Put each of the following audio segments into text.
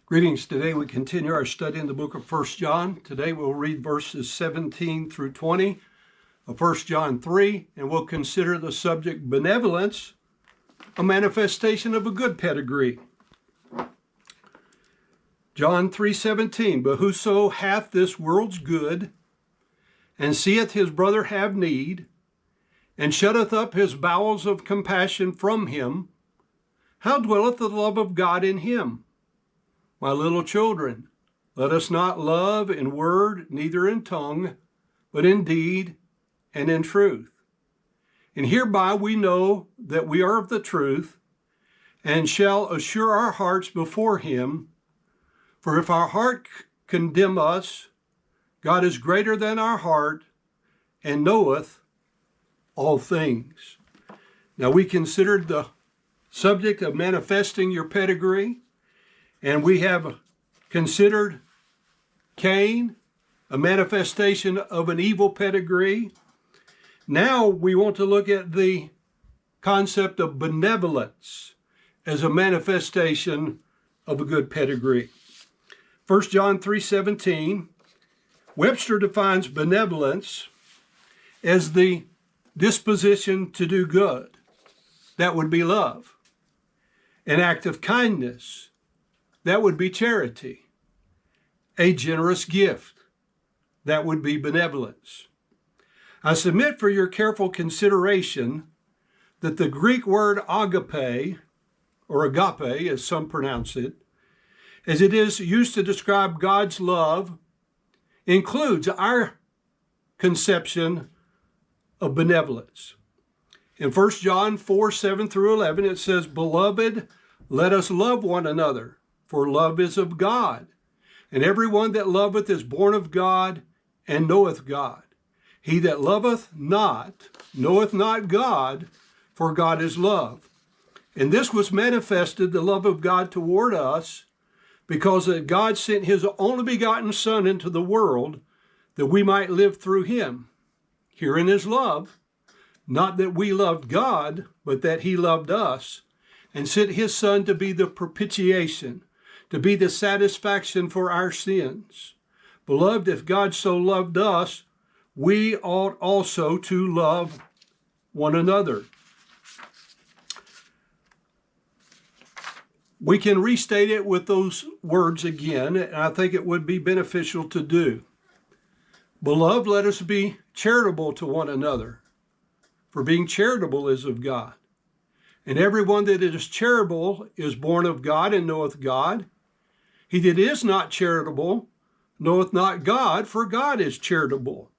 Greetings. Today we continue our study in the book of 1 John. Today we'll read verses 17 through 20 of 1 John 3, and we'll consider the subject benevolence, a manifestation of a good pedigree. John 3:17, but whoso hath this world's good, and seeth his brother have need, and shutteth up his bowels of compassion from him, how dwelleth the love of God in him? My little children, let us not love in word, neither in tongue, but in deed and in truth. And hereby we know that we are of the truth, and shall assure our hearts before him. For if our heart condemn us, God is greater than our heart, and knoweth all things. Now we considered the subject of manifesting your pedigree, and we have considered Cain, a manifestation of an evil pedigree. Now we want to look at the concept of benevolence as a manifestation of a good pedigree. 1 John 3:17, Webster defines benevolence as the disposition to do good. That would be love. An act of kindness. That would be charity. A generous gift. That would be benevolence. I submit for your careful consideration that the Greek word agape, or agape as some pronounce it, as it is used to describe God's love, includes our conception of benevolence. In 1 John 4:7 through 11, it says, Beloved, let us love one another, for love is of God. And every one that loveth is born of God, and knoweth God. He that loveth not, knoweth not God, for God is love. And this was manifested, the love of God toward us, because that God sent his only begotten Son into the world, that we might live through him. Herein is love, not that we loved God, but that he loved us, and sent his Son to be the propitiation, to be the satisfaction for our sins. Beloved, if God so loved us, we ought also to love one another. We can restate it with those words again, and I think it would be beneficial to do. Beloved, let us be charitable to one another, for being charitable is of God. And everyone that is charitable is born of God and knoweth God. He that is not charitable knoweth not God, for God is charitable.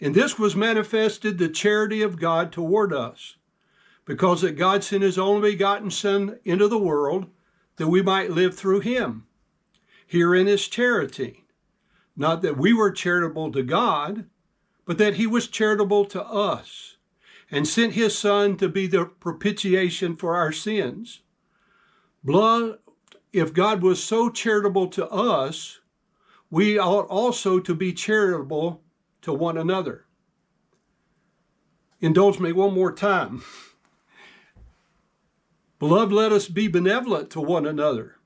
And this was manifested the charity of God toward us, because that God sent his only begotten Son into the world, that we might live through him. Herein is charity, not that we were charitable to God, but that he was charitable to us, and sent his Son to be the propitiation for our sins. Blood, if God was so charitable to us, we ought also to be charitable to one another. Indulge me one more time. Beloved, let us be benevolent to one another,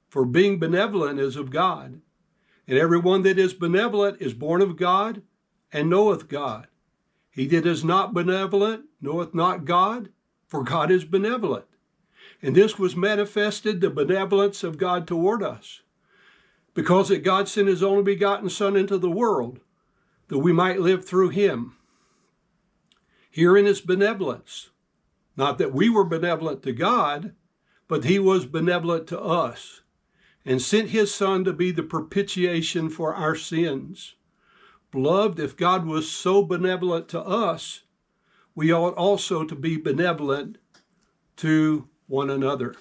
for being benevolent is of God. And everyone that is benevolent is born of God and knoweth God. He that is not benevolent knoweth not God, for God is benevolent. And this was manifested, the benevolence of God toward us, because that God sent his only begotten Son into the world, that we might live through him. Herein is benevolence, not that we were benevolent to God, but he was benevolent to us, and sent his Son to be the propitiation for our sins. Beloved, if God was so benevolent to us, we ought also to be benevolent to one another.